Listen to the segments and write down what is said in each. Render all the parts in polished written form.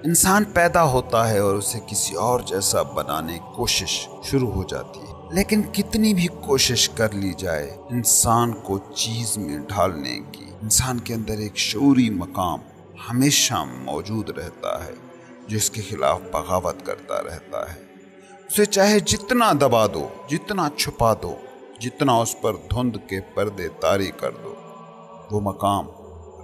انسان پیدا ہوتا ہے اور اسے کسی اور جیسا بنانے کی کوشش شروع ہو جاتی ہے، لیکن کتنی بھی کوشش کر لی جائے انسان کو چیز میں ڈھالنے کی، انسان کے اندر ایک شعوری مقام ہمیشہ موجود رہتا ہے جو اس کے خلاف بغاوت کرتا رہتا ہے۔ اسے چاہے جتنا دبا دو، جتنا چھپا دو، جتنا اس پر دھند کے پردے طاری کر دو، وہ مقام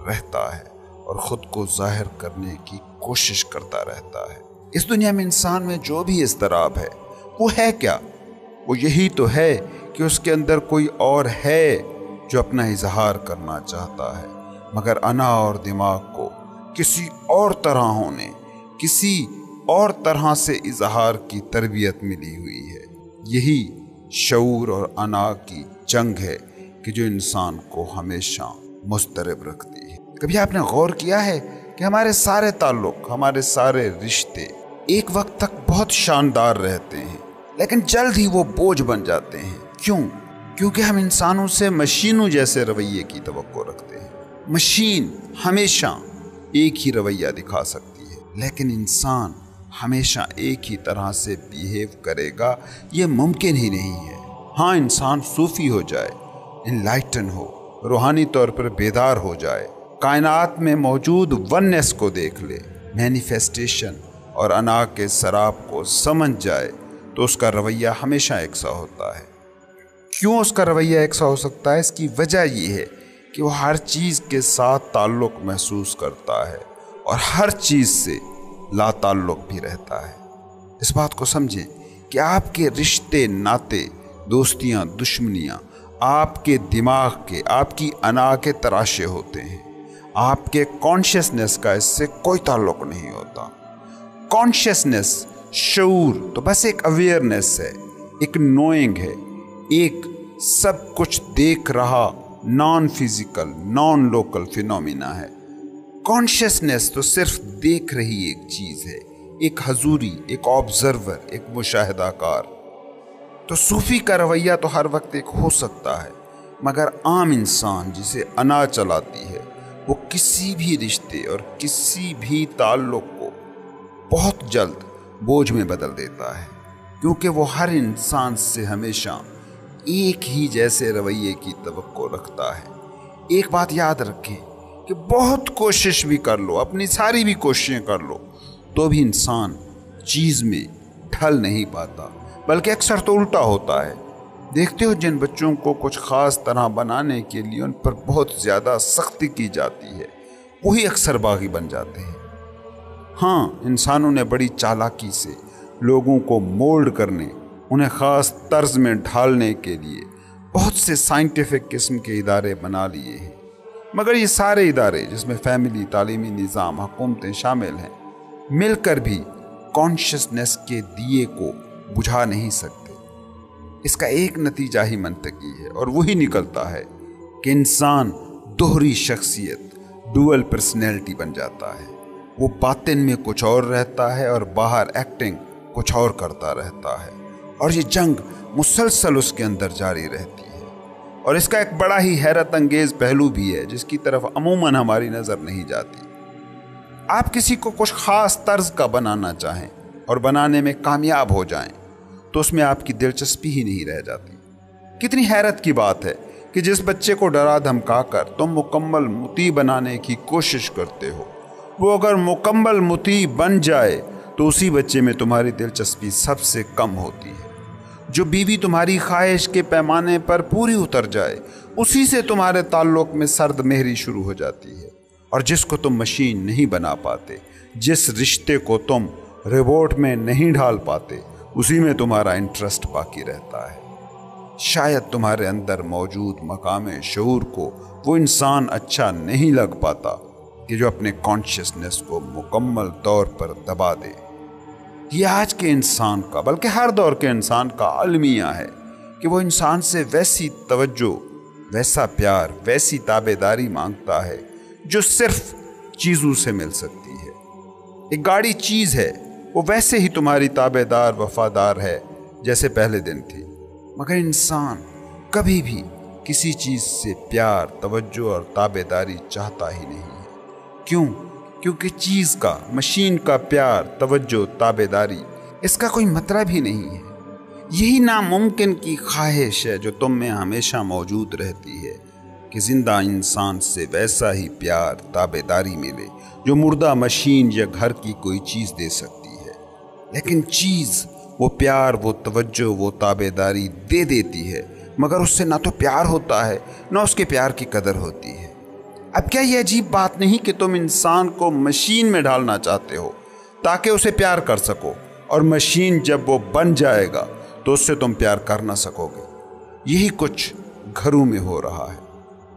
رہتا ہے اور خود کو ظاہر کرنے کی کوشش کرتا رہتا ہے۔ اس دنیا میں انسان میں جو بھی اضطراب ہے وہ ہے کیا؟ وہ یہی تو ہے کہ اس کے اندر کوئی اور ہے جو اپنا اظہار کرنا چاہتا ہے، مگر انا اور دماغ کو کسی اور طرح ہونے، کسی اور طرح سے اظہار کی تربیت ملی ہوئی ہے۔ یہی شعور اور انا کی جنگ ہے کہ جو انسان کو ہمیشہ مضطرب رکھتی ہے۔ کبھی آپ نے غور کیا ہے کہ ہمارے سارے تعلق، ہمارے سارے رشتے ایک وقت تک بہت شاندار رہتے ہیں، لیکن جلد ہی وہ بوجھ بن جاتے ہیں۔ کیوں؟ کیونکہ ہم انسانوں سے مشینوں جیسے رویے کی توقع رکھتے ہیں۔ مشین ہمیشہ ایک ہی رویہ دکھا سکتی ہے، لیکن انسان ہمیشہ ایک ہی طرح سے بیہیو کرے گا، یہ ممکن ہی نہیں ہے۔ ہاں، انسان صوفی ہو جائے، انلائٹن ہو، روحانی طور پر بیدار ہو جائے، کائنات میں موجود وننس کو دیکھ لے، مینیفیسٹیشن اور انا کے سراب کو سمجھ جائے، تو اس کا رویہ ہمیشہ یکساں ہوتا ہے۔ کیوں اس کا رویہ یکساں ہو سکتا ہے؟ اس کی وجہ یہ ہے کہ وہ ہر چیز کے ساتھ تعلق محسوس کرتا ہے اور ہر چیز سے لا تعلق بھی رہتا ہے۔ اس بات کو سمجھیں کہ آپ کے رشتے ناتے، دوستیاں، دشمنیاں آپ کے دماغ کے، آپ کی انا کے تراشے ہوتے ہیں۔ آپ کے کانشیسنس کا اس سے کوئی تعلق نہیں ہوتا۔ کانشیسنس، شعور تو بس ایک اویئرنیس ہے، ایک نوئنگ ہے، ایک سب کچھ دیکھ رہا non physical, naan local phenomena ہے۔ کانشیسنس تو صرف دیکھ رہی ایک چیز ہے، ایک حضوری، ایک آبزرور، ایک مشاہدہ کار۔ تو صوفی کا رویہ تو ہر وقت ایک ہو سکتا ہے، مگر عام انسان جسے انا چلاتی ہے، وہ کسی بھی رشتے اور کسی بھی تعلق کو بہت جلد بوجھ میں بدل دیتا ہے، کیونکہ وہ ہر انسان سے ہمیشہ ایک ہی جیسے رویے کی توقع رکھتا ہے۔ ایک بات یاد رکھیں کہ بہت کوشش بھی کر لو، اپنی ساری بھی کوششیں کر لو، تو بھی انسان چیز میں ڈھل نہیں پاتا، بلکہ اکثر تو الٹا ہوتا ہے۔ دیکھتے ہو جن بچوں کو کچھ خاص طرح بنانے کے لیے ان پر بہت زیادہ سختی کی جاتی ہے، وہی اکثر باغی بن جاتے ہیں۔ ہاں، انسانوں نے بڑی چالاکی سے لوگوں کو مولڈ کرنے، انہیں خاص طرز میں ڈھالنے کے لیے بہت سے سائنٹیفک قسم کے ادارے بنا لیے ہیں، مگر یہ سارے ادارے، جس میں فیملی، تعلیمی نظام، حکومتیں شامل ہیں، مل کر بھی کانشیسنس کے دیے کو بجھا نہیں سکتے۔ اس کا ایک نتیجہ ہی منطقی ہے، اور وہی نکلتا ہے کہ انسان دوہری شخصیت، ڈوئل پرسنالٹی بن جاتا ہے۔ وہ باطن میں کچھ اور رہتا ہے اور باہر ایکٹنگ کچھ اور کرتا رہتا ہے، اور یہ جنگ مسلسل اس کے اندر جاری رہتی ہے۔ اور اس کا ایک بڑا ہی حیرت انگیز پہلو بھی ہے، جس کی طرف عموماً ہماری نظر نہیں جاتی۔ آپ کسی کو کچھ خاص طرز کا بنانا چاہیں اور بنانے میں کامیاب ہو جائیں تو اس میں آپ کی دلچسپی ہی نہیں رہ جاتی۔ کتنی حیرت کی بات ہے کہ جس بچے کو ڈرا دھمکا کر تم مکمل مطیع بنانے کی کوشش کرتے ہو، وہ اگر مکمل مطیع بن جائے تو اسی بچے میں تمہاری دلچسپی سب سے کم ہوتی ہے۔ جو بیوی تمہاری خواہش کے پیمانے پر پوری اتر جائے، اسی سے تمہارے تعلق میں سرد مہری شروع ہو جاتی ہے۔ اور جس کو تم مشین نہیں بنا پاتے، جس رشتے کو تم روبوٹ میں نہیں ڈھال پاتے، اسی میں تمہارا انٹرسٹ باقی رہتا ہے۔ شاید تمہارے اندر موجود مقام شعور کو وہ انسان اچھا نہیں لگ پاتا کہ جو اپنے کانشیسنس کو مکمل طور پر دبا دے۔ یہ آج کے انسان کا، بلکہ ہر دور کے انسان کا المیہ ہے کہ وہ انسان سے ویسی توجہ، ویسا پیار، ویسی تابع داری مانگتا ہے جو صرف چیزوں سے مل سکتی ہے۔ ایک گاڑی چیز ہے، وہ ویسے ہی تمہاری تابع دار، وفادار ہے جیسے پہلے دن تھی، مگر انسان کبھی بھی کسی چیز سے پیار، توجہ اور تابعداری چاہتا ہی نہیں ہے۔ کیوں؟ کیونکہ چیز کا، مشین کا پیار، توجہ، تابعداری، اس کا کوئی مطلب ہی نہیں ہے۔ یہی ناممکن کی خواہش ہے جو تم میں ہمیشہ موجود رہتی ہے کہ زندہ انسان سے ویسا ہی پیار، تابعداری ملے جو مردہ مشین یا گھر کی کوئی چیز دے سکتی ہے۔ لیکن چیز وہ پیار، وہ توجہ، وہ تابعداری دے دیتی ہے، مگر اس سے نہ تو پیار ہوتا ہے، نہ اس کے پیار کی قدر ہوتی ہے۔ اب کیا یہ عجیب بات نہیں کہ تم انسان کو مشین میں ڈالنا چاہتے ہو تاکہ اسے پیار کر سکو، اور مشین جب وہ بن جائے گا تو اس سے تم پیار کر نہ سکو گے۔ یہی کچھ گھروں میں ہو رہا ہے،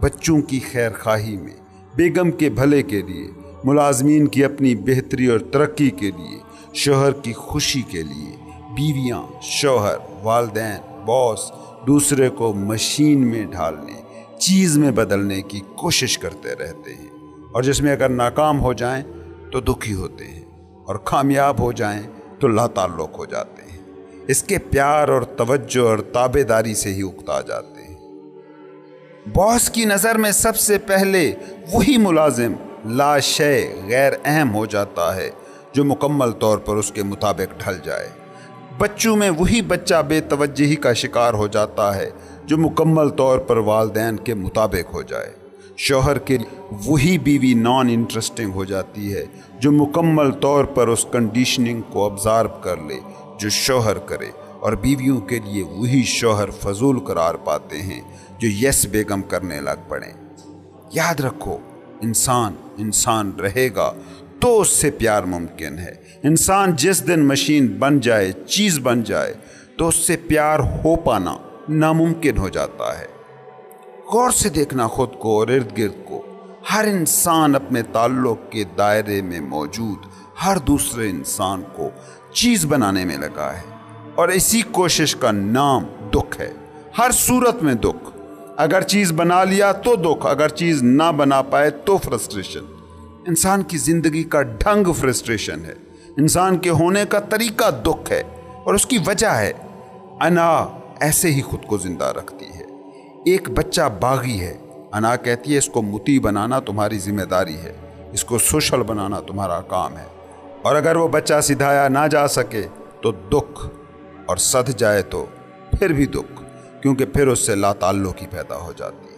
بچوں کی خیر خواہی میں، بیگم کے بھلے کے لیے، ملازمین کی اپنی بہتری اور ترقی کے لیے، شوہر کی خوشی کے لیے، بیویاں، شوہر، والدین، باس دوسرے کو مشین میں ڈھالنے، چیز میں بدلنے کی کوشش کرتے رہتے ہیں، اور جس میں اگر ناکام ہو جائیں تو دکھی ہوتے ہیں، اور کامیاب ہو جائیں تو لا تعلق ہو جاتے ہیں۔ اس کے پیار اور توجہ اور تابعداری سے ہی اکتا جاتے ہیں۔ باس کی نظر میں سب سے پہلے وہی ملازم لا شے، غیر اہم ہو جاتا ہے جو مکمل طور پر اس کے مطابق ڈھل جائے۔ بچوں میں وہی بچہ بے توجہی کا شکار ہو جاتا ہے جو مکمل طور پر والدین کے مطابق ہو جائے۔ شوہر کے وہی بیوی نان انٹرسٹنگ ہو جاتی ہے جو مکمل طور پر اس کنڈیشننگ کو ابزارو کر لے جو شوہر کرے، اور بیویوں کے لیے وہی شوہر فضول قرار پاتے ہیں جو یس بیگم کرنے لگ پڑیں۔ یاد رکھو، انسان رہے گا تو اس سے پیار ممکن ہے۔ انسان جس دن مشین بن جائے، چیز بن جائے، تو اس سے پیار ہو پانا ناممکن ہو جاتا ہے۔ غور سے دیکھنا خود کو اور ارد گرد کو۔ ہر انسان اپنے تعلق کے دائرے میں موجود ہر دوسرے انسان کو چیز بنانے میں لگا ہے، اور اسی کوشش کا نام دکھ ہے۔ ہر صورت میں دکھ، اگر چیز بنا لیا تو دکھ، اگر چیز نہ بنا پائے تو فرسٹریشن۔ انسان کی زندگی کا ڈھنگ فرسٹریشن ہے، انسان کے ہونے کا طریقہ دکھ ہے، اور اس کی وجہ ہے انا ایسے ہی خود کو زندہ رکھتی ہے۔ ایک بچہ باغی ہے، انا کہتی ہے اس کو مطیع بنانا تمہاری ذمہ داری ہے، اس کو سوشل بنانا تمہارا کام ہے، اور اگر وہ بچہ سدھایا نہ جا سکے تو دکھ، اور سدھ جائے تو پھر بھی دکھ، کیونکہ پھر اس سے لا تعلقی پیدا ہو جاتی ہے۔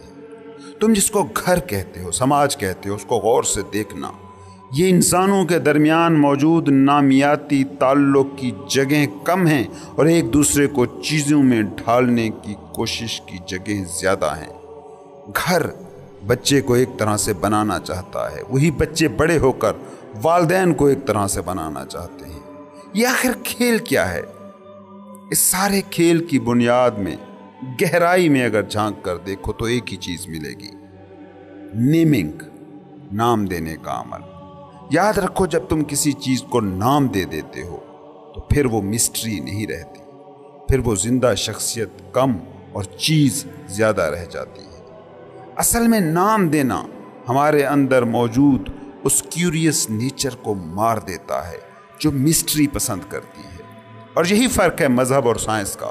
تم جس کو گھر کہتے ہو، سماج کہتے ہو، اس کو غور سے دیکھنا۔ یہ انسانوں کے درمیان موجود نامیاتی تعلق کی جگہیں کم ہیں، اور ایک دوسرے کو چیزوں میں ڈھالنے کی کوشش کی جگہیں زیادہ ہیں۔ گھر بچے کو ایک طرح سے بنانا چاہتا ہے، وہی بچے بڑے ہو کر والدین کو ایک طرح سے بنانا چاہتے ہیں۔ یہ آخر کھیل کیا ہے؟ اس سارے کھیل کی بنیاد میں گہرائی میں اگر جھانک کر دیکھو تو ایک ہی چیز ملے گی، نیمنگ، نام دینے کا عمل۔ یاد رکھو، جب تم کسی چیز کو نام دے دیتے ہو تو پھر وہ مسٹری نہیں رہتی، پھر وہ زندہ شخصیت کم اور چیز زیادہ رہ جاتی ہے۔ اصل میں نام دینا ہمارے اندر موجود اس کیوریس نیچر کو مار دیتا ہے جو مسٹری پسند کرتی ہے، اور یہی فرق ہے مذہب اور سائنس کا۔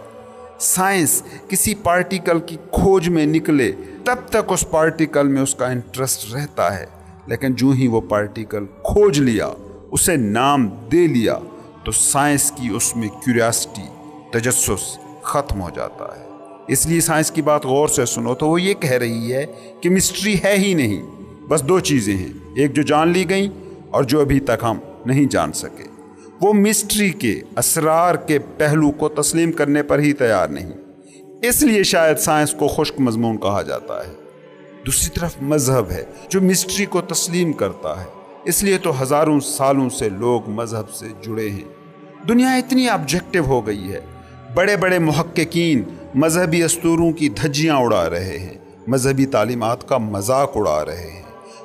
سائنس کسی پارٹیکل کی کھوج میں نکلے تب تک اس پارٹیکل میں اس کا انٹرسٹ رہتا ہے، لیکن جو ہی وہ پارٹیکل کھوج لیا، اسے نام دے لیا، تو سائنس کی اس میں کیوریاسٹی، تجسس ختم ہو جاتا ہے۔ اس لیے سائنس کی بات غور سے سنو تو وہ یہ کہہ رہی ہے کہ مسٹری ہے ہی نہیں، بس دو چیزیں ہیں، ایک جو جان لی گئیں اور جو ابھی تک ہم نہیں جان سکے۔ وہ مسٹری کے، اسرار کے پہلو کو تسلیم کرنے پر ہی تیار نہیں، اس لیے شاید سائنس کو خشک مضمون کہا جاتا ہے۔ دوسری طرف مذہب ہے جو مسٹری کو تسلیم کرتا ہے، اس لیے تو ہزاروں سالوں سے لوگ مذہب سے جڑے ہیں۔ دنیا اتنی آبجیکٹو ہو گئی ہے، بڑے بڑے محققین مذہبی اسطوروں کی دھجیاں اڑا رہے ہیں، مذہبی تعلیمات کا مذاق اڑا رہے ہیں،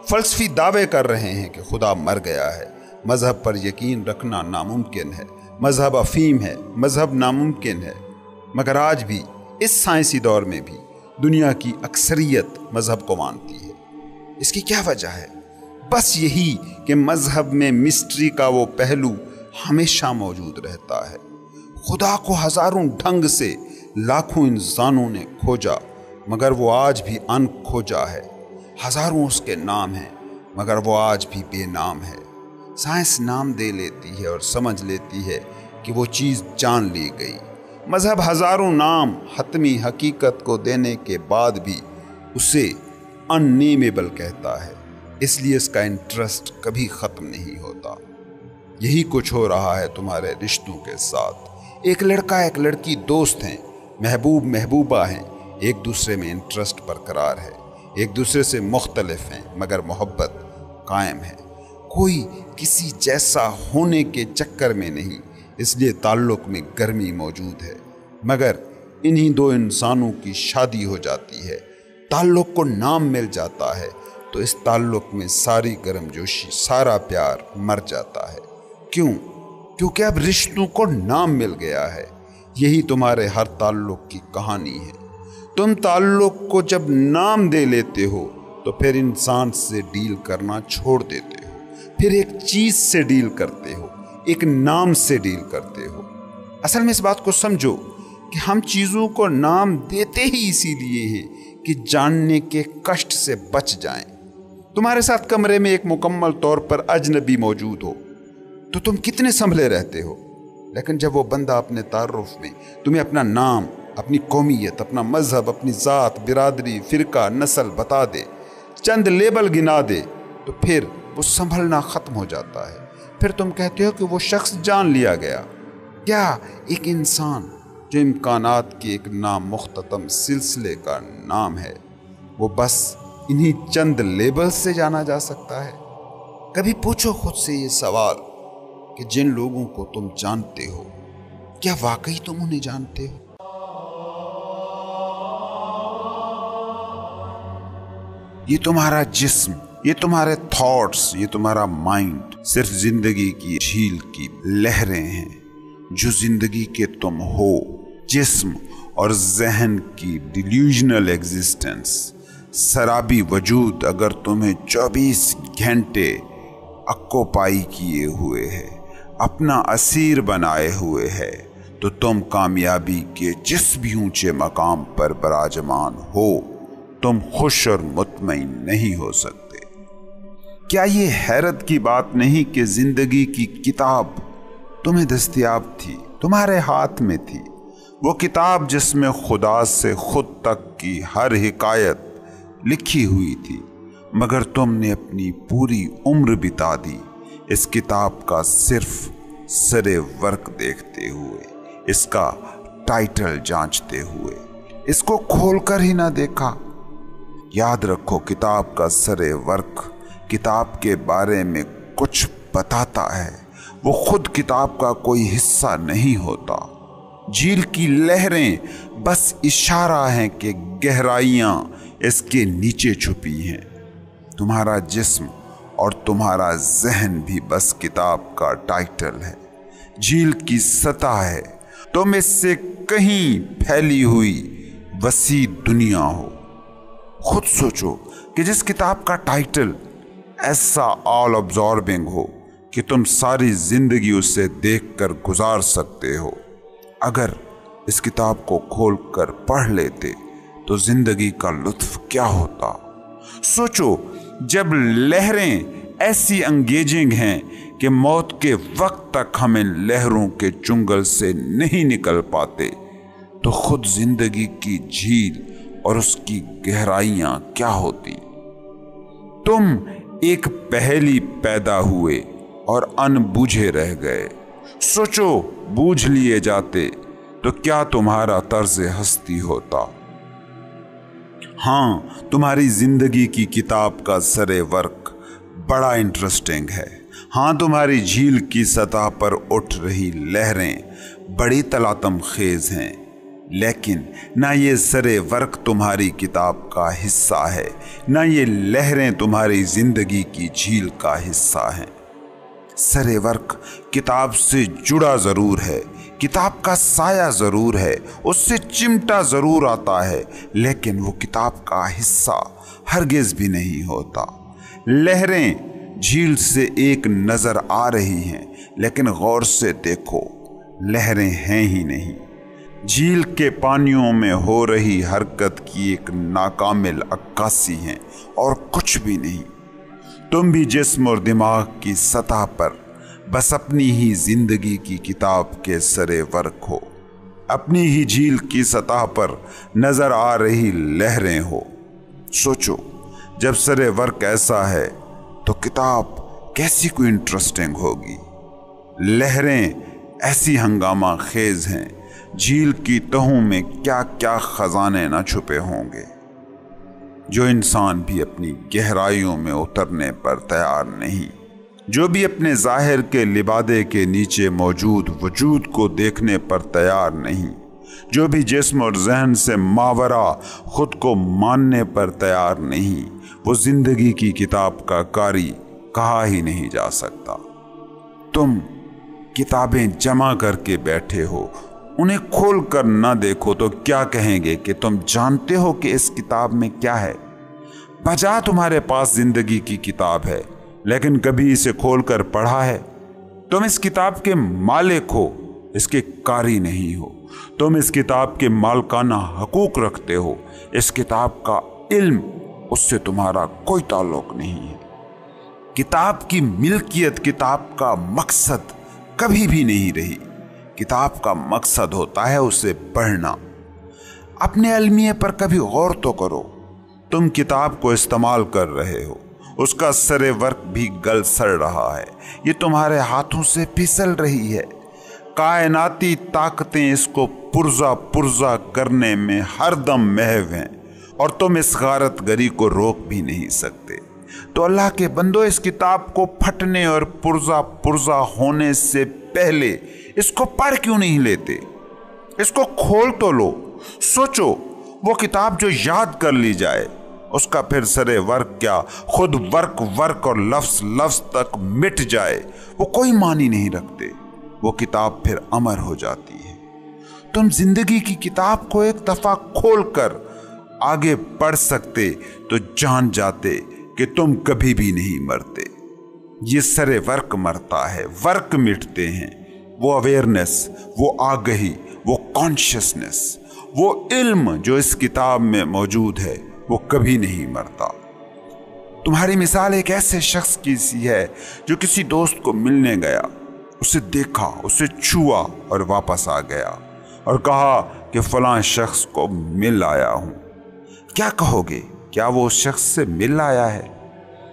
فلسفی دعوے کر رہے ہیں کہ خدا مر گیا ہے، مذہب پر یقین رکھنا ناممکن ہے، مذہب افیم ہے، مذہب ناممکن ہے۔ مگر آج بھی اس سائنسی دور میں بھی دنیا کی اکثریت مذہب کو مانتی ہے۔ اس کی کیا وجہ ہے؟ بس یہی کہ مذہب میں مسٹری کا وہ پہلو ہمیشہ موجود رہتا ہے۔ خدا کو ہزاروں ڈھنگ سے لاکھوں انسانوں نے کھوجا، مگر وہ آج بھی ان کھوجا ہے، ہزاروں اس کے نام ہیں مگر وہ آج بھی بے نام ہے۔ سائنس نام دے لیتی ہے اور سمجھ لیتی ہے کہ وہ چیز جان لی گئی، مذہب ہزاروں نام حتمی حقیقت کو دینے کے بعد بھی اسے ان نیمیبل کہتا ہے، اس لیے اس کا انٹرسٹ کبھی ختم نہیں ہوتا۔ یہی کچھ ہو رہا ہے تمہارے رشتوں کے ساتھ۔ ایک لڑکا ایک لڑکی دوست ہیں، محبوب محبوبہ ہیں، ایک دوسرے میں انٹرسٹ برقرار ہے، ایک دوسرے سے مختلف ہیں مگر محبت قائم ہے۔ کوئی کسی جیسا ہونے کے چکر میں نہیں، اس لیے تعلق میں گرمی موجود ہے۔ مگر انہی دو انسانوں کی شادی ہو جاتی ہے، تعلق کو نام مل جاتا ہے، تو اس تعلق میں ساری گرم جوشی، سارا پیار مر جاتا ہے۔ کیوں؟ کیونکہ اب رشتوں کو نام مل گیا ہے۔ یہی تمہارے ہر تعلق کی کہانی ہے۔ تم تعلق کو جب نام دے لیتے ہو تو پھر انسان سے ڈیل کرنا چھوڑ دیتے ہو، پھر ایک چیز سے ڈیل کرتے ہو، ایک نام سے ڈیل کرتے ہو۔ اصل میں اس بات کو سمجھو کہ ہم چیزوں کو نام دیتے ہی اسی لیے ہیں کہ جاننے کے کشٹ سے بچ جائیں۔ تمہارے ساتھ کمرے میں ایک مکمل طور پر اجنبی موجود ہو تو تم کتنے سنبھلے رہتے ہو، لیکن جب وہ بندہ اپنے تعارف میں تمہیں اپنا نام، اپنی قومیت، اپنا مذہب، اپنی ذات، برادری، فرقہ، نسل بتا دے، چند لیبل گنا دے، تو پھر وہ سنبھلنا ختم ہو جاتا ہے۔ پھر تم کہتے ہو کہ وہ شخص جان لیا گیا۔ کیا ایک انسان جو امکانات کے ایک نام مختتم سلسلے کا نام ہے، وہ بس انہی چند لیبل سے جانا جا سکتا ہے؟ کبھی پوچھو خود سے یہ سوال کہ جن لوگوں کو تم جانتے ہو، کیا واقعی تم انہیں جانتے ہو؟ یہ تمہارا جسم، یہ تمہارے تھاٹس، یہ تمہارا مائنڈ صرف زندگی کی جھیل کی لہریں ہیں جو زندگی کے تم ہو۔ جسم اور ذہن کی ڈیلیوژنل ایگزسٹنس، سرابی وجود اگر تمہیں 24 گھنٹے اکوپائی کیے ہوئے ہے، اپنا اسیر بنائے ہوئے ہے، تو تم کامیابی کے جس بھی اونچے مقام پر براجمان ہو، تم خوش اور مطمئن نہیں ہو سکتے۔ کیا یہ حیرت کی بات نہیں کہ زندگی کی کتاب تمہیں دستیاب تھی، تمہارے ہاتھ میں تھی، وہ کتاب جس میں خدا سے خود تک کی ہر حکایت لکھی ہوئی تھی، مگر تم نے اپنی پوری عمر بتا دی اس کتاب کا صرف سر ورق دیکھتے ہوئے، اس کا ٹائٹل جانچتے ہوئے، اس کو کھول کر ہی نہ دیکھا۔ یاد رکھو، کتاب کا سر ورق کتاب کے بارے میں کچھ بتاتا ہے، وہ خود کتاب کا کوئی حصہ نہیں ہوتا۔ جھیل کی لہریں بس اشارہ ہیں کہ گہرائیاں اس کے نیچے چھپی ہیں۔ تمہارا جسم اور تمہارا ذہن بھی بس کتاب کا ٹائٹل ہے، جھیل کی سطح ہے، تم اس سے کہیں پھیلی ہوئی وسیع دنیا ہو۔ خود سوچو کہ جس کتاب کا ٹائٹل ایسا آل ابزاربنگ ہو کہ تم ساری زندگی اسے دیکھ کر گزار سکتے ہو، اگر اس کتاب کو کھول کر پڑھ لیتے تو زندگی کا لطف کیا ہوتا۔ سوچو، جب لہریں ایسی انگیجنگ ہیں کہ موت کے وقت تک ہم ان لہروں کے چنگل سے نہیں نکل پاتے، تو خود زندگی کی جھیل اور اس کی گہرائیاں کیا ہوتی۔ تم ایک پہیلی پیدا ہوئے اور ان بوجھے رہ گئے۔ سوچو، بوجھ لیے جاتے تو کیا تمہارا طرز ہستی ہوتا۔ ہاں، تمہاری زندگی کی کتاب کا سر ورق بڑا انٹرسٹنگ ہے۔ ہاں، تمہاری جھیل کی سطح پر اٹھ رہی لہریں بڑی تلاطم خیز ہیں، لیکن نہ یہ سر ورق تمہاری کتاب کا حصہ ہے، نہ یہ لہریں تمہاری زندگی کی جھیل کا حصہ ہیں۔ سر ورق کتاب سے جڑا ضرور ہے، کتاب کا سایہ ضرور ہے، اس سے چمٹا ضرور آتا ہے، لیکن وہ کتاب کا حصہ ہرگز بھی نہیں ہوتا۔ لہریں جھیل سے ایک نظر آ رہی ہیں، لیکن غور سے دیکھو، لہریں ہیں ہی نہیں۔ झील के पानियों में हो रही हरकत की एक नाकामिल अक्कासी हैं और कुछ भी नहीं। तुम भी जिस्म और दिमाग की सतह पर बस अपनी ही जिंदगी की किताब के सरे वर्क हो, अपनी ही झील की सतह पर नजर आ रही लहरें हो। सोचो, जब सरे वर्क ऐसा है तो किताब कैसी कोई इंटरेस्टिंग होगी। लहरें ऐसी हंगामा खेज हैं, झील की तहों में क्या क्या खजाने न छुपे होंगे जो इंसान भी अपनी गहराइयों में उतरने पर तैयार नहीं, जो भी अपने जाहिर के लिबादे के नीचे मौजूद वजूद को देखने पर तैयार नहीं, जो भी जिस्म और जहन से मावरा खुद को मानने पर तैयार नहीं, वो जिंदगी की किताब का कारी कहा ही नहीं जा सकता। तुम किताबें जमा करके बैठे हो, उन्हें खोल कर ना देखो तो क्या कहेंगे कि तुम जानते हो कि इस किताब में क्या है। बजा तुम्हारे पास जिंदगी की किताब है, लेकिन कभी इसे खोलकर पढ़ा है? तुम इस किताब के मालिक हो, इसके कारी नहीं हो। तुम इस किताब के मालकाना हकूक रखते हो, इस किताब का इल्म उससे तुम्हारा कोई ताल्लुक नहीं है। किताब की मिल्कियत किताब का मकसद कभी भी नहीं रही। किताब का मकसद होता है उसे पढ़ना। अपने अलमिये पर कभी गौर तो करो। तुम किताब को इस्तेमाल कर रहे हो, उसका सरे वर्क भी गल सड़ रहा है, ये तुम्हारे हाथों से फिसल रही है। कायनाती ताकतें इसको पुर्जा पुर्जा करने में हरदम महव हैं और तुम इस गारत गरी को रोक भी नहीं सकते। तो अल्लाह के बंदो, इस किताब को फटने और पुर्जा पुर्जा होने से पहले इसको पढ़ क्यों नहीं लेते? इसको खोल तो लो। सोचो, वो किताब जो याद कर ली जाए उसका फिर सरे वर्क क्या, खुद वर्क और लफ्ज तक मिट जाए, वो कोई मानी नहीं रखते। वो किताब फिर अमर हो जाती है। तुम जिंदगी की किताब को एक दफा खोलकर आगे बढ़ सकते तो जान जाते कि तुम कभी भी नहीं मरते। ये सरे वर्क मरता है, वर्क मिटते हैं। वो अवेयरनेस, वो आगही, वो कॉन्शियसनेस, वो इल्म जो इस किताब में मौजूद है, वो कभी नहीं मरता। तुम्हारी मिसाल एक ऐसे शख्स की सी है जो किसी दोस्त को मिलने गया, उसे देखा, उसे छुआ और वापस आ गया और कहा कि फलां शख्स को मिल आया हूं। क्या कहोगे? क्या वो उस शख्स से मिल आया है?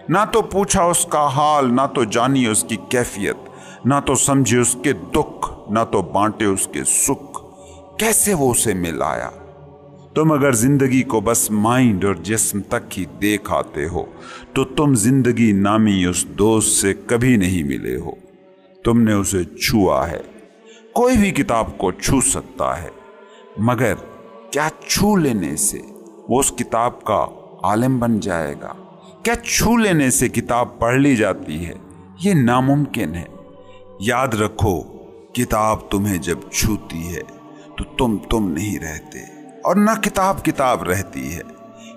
ना तो पूछा उसका हाल, ना तो जानी उसकी कैफियत, ना तो समझे उसके दुख, ना तो बांटे उसके सुख। कैसे वो उसे मिल आया? तुम अगर जिंदगी को बस माइंड और जिस्म तक ही देख आते हो तो तुम जिंदगी नामी उस दोस्त से कभी नहीं मिले हो। तुमने उसे छुआ है। कोई भी किताब को छू सकता है, मगर क्या छू लेने से वो उस किताब का आलिम बन जाएगा? क्या छू लेने से किताब पढ़ ली जाती है? ये नामुमकिन है। याद रखो, किताब तुम्हें जब छूती है तो तुम नहीं रहते और ना किताब रहती है।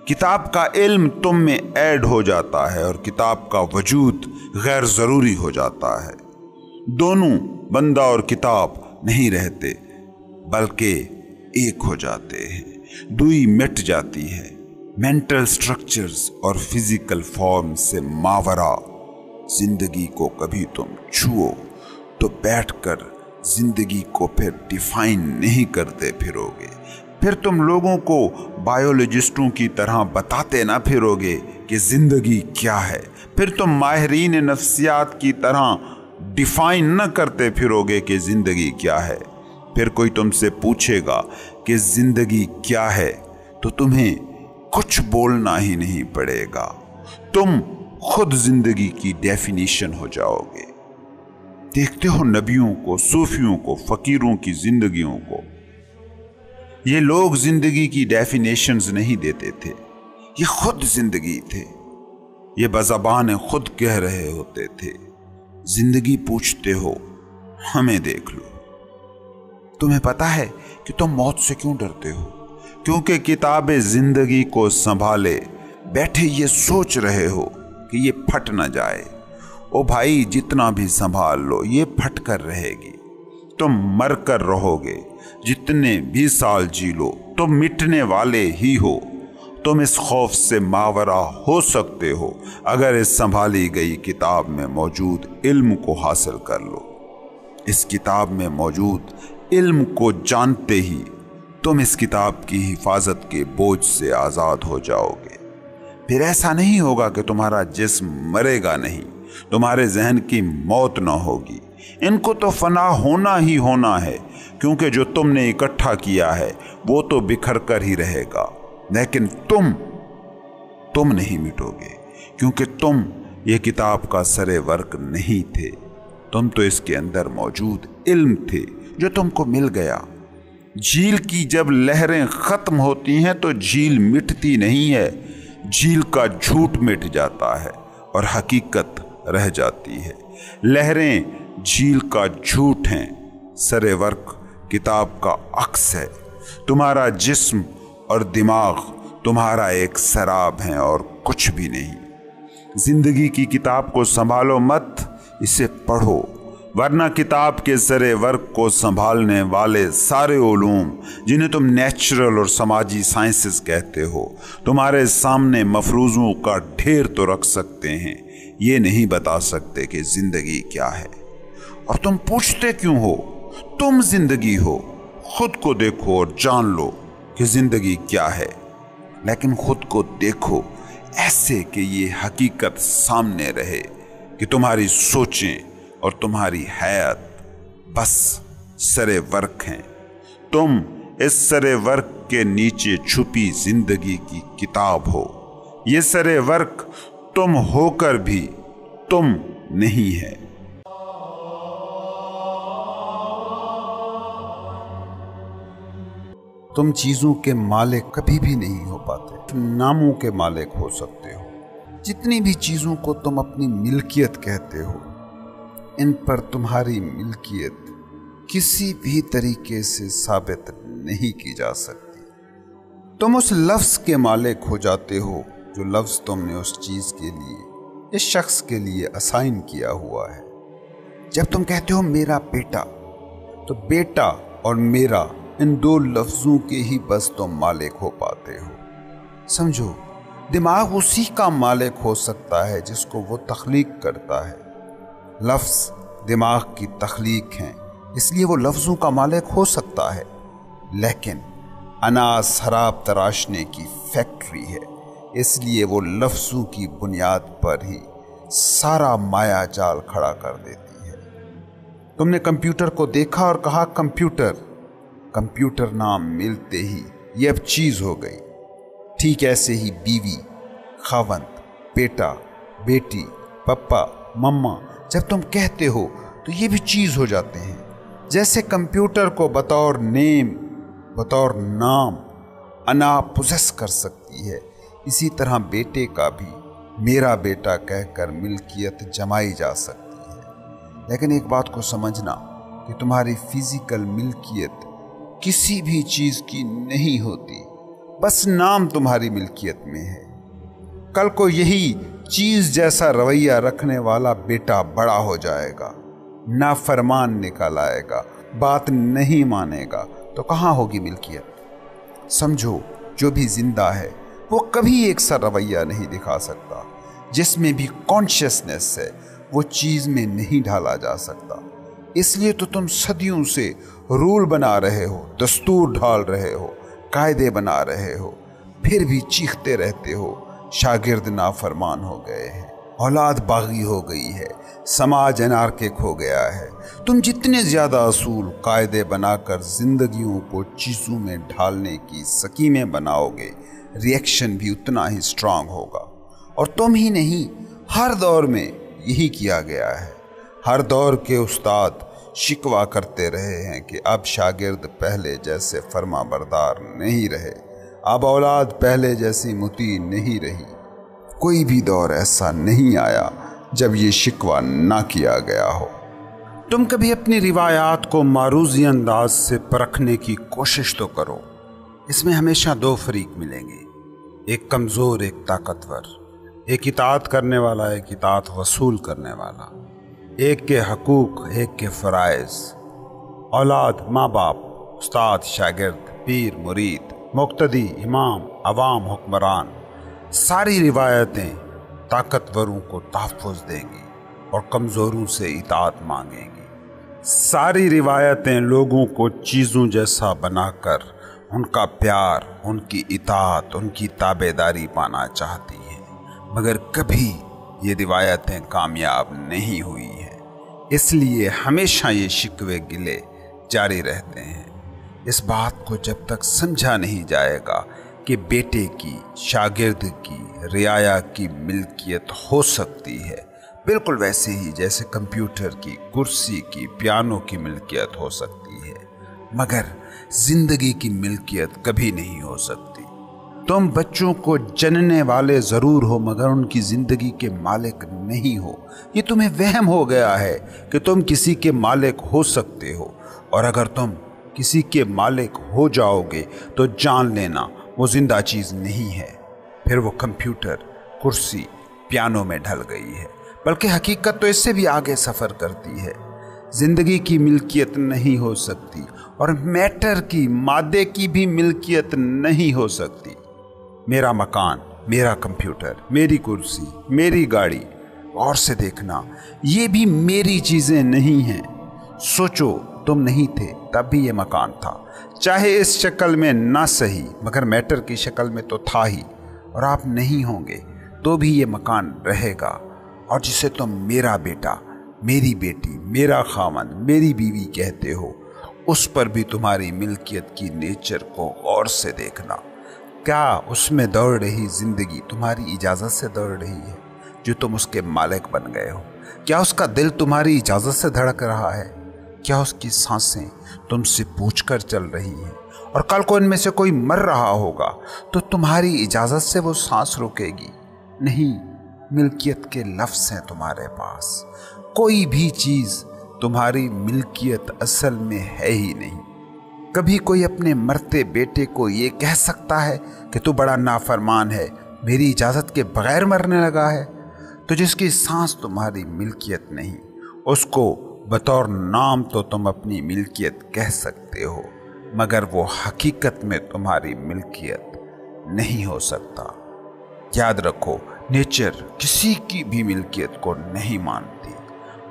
किताब का इल्म तुम में ऐड हो जाता है और किताब का वजूद गैर जरूरी हो जाता है। दोनों, बंदा और किताब, नहीं रहते बल्कि एक हो जाते हैं। दुई मिट जाती है। मेंटल स्ट्रक्चर्स और फिजिकल फॉर्म से मावरा जिंदगी को कभी तुम छुओ तो बैठकर जिंदगी को फिर डिफाइन नहीं करते फिरोगे। फिर तुम लोगों को बायोलॉजिस्टों की तरह बताते ना फिरोगे कि जिंदगी क्या है। फिर तुम माहिरीन नफ्सियात की तरह डिफाइन न करते फिरोगे कि जिंदगी क्या है। फिर कोई तुमसे पूछेगा कि जिंदगी क्या है तो तुम्हें कुछ बोलना ही नहीं पड़ेगा। तुम खुद जिंदगी की डेफिनेशन हो जाओगे। देखते हो नबियों को, सूफियों को, फकीरों की जिंदगियों को। ये लोग जिंदगी की डेफिनेशंस नहीं देते थे, ये खुद जिंदगी थे। ये बज़बान खुद कह रहे होते थे, जिंदगी पूछते हो हमें देख लो। तुम्हें पता है कि तुम मौत से क्यों डरते हो? क्योंकि किताबे जिंदगी को संभाले बैठे ये सोच रहे हो कि ये फट ना जाए। ओ भाई, जितना भी संभाल लो ये फट कर रहेगी। तुम मर कर रहोगे, जितने भी साल जी लो तुम मिटने वाले ही हो। तुम इस खौफ से मावरा हो सकते हो अगर इस संभाली गई किताब में मौजूद इल्म को हासिल कर लो। इस किताब में मौजूद इल्म को जानते ही तुम इस किताब की हिफाजत के बोझ से आज़ाद हो जाओगे। फिर ऐसा नहीं होगा कि तुम्हारा जिस्म मरेगा नहीं, तुम्हारे जहन की मौत ना होगी। इनको तो फना होना ही होना है, क्योंकि जो तुमने इकट्ठा किया है वो तो बिखर कर ही रहेगा, लेकिन तुम नहीं मिटोगे, क्योंकि तुम ये किताब का सरे वर्क नहीं थे। तुम तो इसके अंदर मौजूद इल्म थे जो तुमको मिल गया। झील की जब लहरें खत्म होती हैं तो झील मिटती नहीं है, झील का झूठ मिट जाता है और हकीकत रह जाती है। लहरें झील का झूठ हैं, सरे वर्क किताब का अक्स है। तुम्हारा जिस्म और दिमाग तुम्हारा एक शराब है और कुछ भी नहीं। जिंदगी की किताब को संभालो मत, इसे पढ़ो, वरना किताब के सरे वर्क को संभालने वाले सारे उलूम जिन्हें तुम नेचुरल और समाजी साइंसेस कहते हो तुम्हारे सामने मफरूज़ों का ढेर तो रख सकते हैं, ये नहीं बता सकते कि जिंदगी क्या है। और तुम पूछते क्यों हो? तुम जिंदगी हो। खुद को देखो और जान लो कि जिंदगी क्या है, लेकिन खुद को देखो ऐसे कि ये हकीकत सामने रहे कि तुम्हारी सोचें और तुम्हारी हैत बस सरे वर्क हैं। तुम इस सरे वर्क के नीचे छुपी जिंदगी की किताब हो। ये सरे वर्क तुम होकर भी तुम नहीं है। तुम चीजों के मालिक कभी भी नहीं हो पाते, नामों के मालिक हो सकते हो। जितनी भी चीजों को तुम अपनी मिल्कियत कहते हो, इन पर तुम्हारी मिल्कियत किसी भी तरीके से साबित नहीं की जा सकती। तुम उस लफ्ज़ के मालिक हो जाते हो जो लफ्ज़ तुमने उस चीज़ के लिए, इस शख्स के लिए असाइन किया हुआ है। जब तुम कहते हो मेरा बेटा, तो बेटा और मेरा इन दो लफ्ज़ों के ही बस तुम मालिक हो पाते हो। समझो, दिमाग उसी का मालिक हो सकता है जिसको वो तख्लीक करता है। लफ्ज़ दिमाग की तख्लीक हैं, इसलिए वो लफ्ज़ों का मालिक हो सकता है, लेकिन अनाज शराब तराशने की फैक्ट्री है, इसलिए वो लफ्ज़ों की बुनियाद पर ही सारा माया जाल खड़ा कर देती है। तुमने कंप्यूटर को देखा और कहा कंप्यूटर, कंप्यूटर नाम मिलते ही ये अब चीज़ हो गई। ठीक ऐसे ही बीवी, खावंद, बेटा, बेटी, पप्पा, मम्मा जब तुम कहते हो तो ये भी चीज़ हो जाते हैं। जैसे कंप्यूटर को बतौर नेम, बतौर नाम अना पोजेस कर सकती है, इसी तरह बेटे का भी मेरा बेटा कहकर मिल्कियत जमाई जा सकती है। लेकिन एक बात को समझना कि तुम्हारी फिजिकल मिल्कियत किसी भी चीज़ की नहीं होती, बस नाम तुम्हारी मिल्कियत में है। कल को यही चीज़ जैसा रवैया रखने वाला बेटा बड़ा हो जाएगा, नाफरमान निकल आएगा, बात नहीं मानेगा, तो कहाँ होगी मिल्कियत? समझो, जो भी जिंदा है वो कभी एक सा रवैया नहीं दिखा सकता। जिसमें भी कॉन्शियसनेस है वो चीज़ में नहीं ढाला जा सकता। इसलिए तो तुम सदियों से रूल बना रहे हो, दस्तूर ढाल रहे हो, कायदे बना रहे हो, फिर भी चीखते रहते हो शागिर्द नाफरमान हो गए हैं, औलाद बागी हो गई है, समाज अनार्किक हो गया है। तुम जितने ज़्यादा असूल कायदे बनाकर जिंदगियों को चीज़ों में ढालने की स्कीमें बनाओगे, रिएक्शन भी उतना ही स्ट्रांग होगा। और तुम ही नहीं, हर दौर में यही किया गया है। हर दौर के उस्ताद शिकवा करते रहे हैं कि अब शागिर्द पहले जैसे फर्मा बरदार नहीं रहे, अब औलाद पहले जैसी मुती नहीं रही। कोई भी दौर ऐसा नहीं आया जब ये शिकवा ना किया गया हो। तुम कभी अपनी रिवायात को मारूजी अंदाज से परखने की कोशिश तो करो। इसमें हमेशा दो फरीक मिलेंगे, एक कमज़ोर, एक ताकतवर, एक इताअत करने वाला, एक इताअत वसूल करने वाला, एक के हकूक़, एक के फ़राइज़। औलाद, माँ बाप उस्ताद शागिर्द, पीर मुरीद, मुक्तदी, इमाम, अवाम, हुक्मरान, सारी रिवायतें ताकतवरों को तहफ़्फ़ुज़ देंगी और कमज़ोरों से इताअत मांगेंगी। सारी रिवायतें लोगों को चीज़ों जैसा बनाकर उनका प्यार, उनकी इताअत, उनकी ताबेदारी पाना चाहती हैं, मगर कभी ये रिवायतें कामयाब नहीं हुई हैं। इसलिए हमेशा ये शिकवे गिले जारी रहते हैं। इस बात को जब तक समझा नहीं जाएगा कि बेटे की, शागिर्द की, रियाया की मिल्कियत हो सकती है, बिल्कुल वैसे ही जैसे कंप्यूटर की, कुर्सी की, पियानो की मिल्कियत हो सकती है, मगर जिंदगी की मिल्कियत कभी नहीं हो सकती। तुम बच्चों को जनने वाले ज़रूर हो, मगर उनकी ज़िंदगी के मालिक नहीं हो। ये तुम्हें वहम हो गया है कि तुम किसी के मालिक हो सकते हो, और अगर तुम किसी के मालिक हो जाओगे तो जान लेना वो ज़िंदा चीज़ नहीं है, फिर वो कंप्यूटर, कुर्सी, पियानो में ढल गई है। बल्कि हकीकत तो इससे भी आगे सफ़र करती है। ज़िंदगी की मिल्कियत नहीं हो सकती, और मैटर की, मादे की भी मिल्कियत नहीं हो सकती। मेरा मकान, मेरा कंप्यूटर, मेरी कुर्सी, मेरी गाड़ी, और से देखना, ये भी मेरी चीज़ें नहीं हैं। सोचो, तुम नहीं थे तब भी ये मकान था, चाहे इस शक्ल में ना सही, मगर मैटर की शक्ल में तो था ही। और आप नहीं होंगे तो भी ये मकान रहेगा, और जिसे तुम मेरा बेटा, मेरी बेटी, मेरा खामन, मेरी बीवी कहते हो, उस पर भी तुम्हारी मिल्कियत की नेचर को गौर से देखना। क्या उसमें दौड़ रही जिंदगी तुम्हारी इजाज़त से दौड़ रही है जो तुम उसके मालिक बन गए हो? क्या उसका दिल तुम्हारी इजाज़त से धड़क रहा है? क्या उसकी सांसें तुमसे पूछकर चल रही हैं? और कल को इनमें से कोई मर रहा होगा तो तुम्हारी इजाज़त से वो सांस रुकेगी? नहीं, मिल्कियत के लफ्ज़ हैं तुम्हारे पास। कोई भी चीज़ तुम्हारी मिल्कियत असल में है ही नहीं। कभी कोई अपने मरते बेटे को ये कह सकता है कि तू बड़ा नाफरमान है, मेरी इजाज़त के बगैर मरने लगा है? तो जिसकी सांस तुम्हारी मिल्कियत नहीं, उसको बतौर नाम तो तुम अपनी मिल्कियत कह सकते हो, मगर वो हकीकत में तुम्हारी मिल्कियत नहीं हो सकता। याद रखो, नेचर किसी की भी मिल्कियत को नहीं मानती,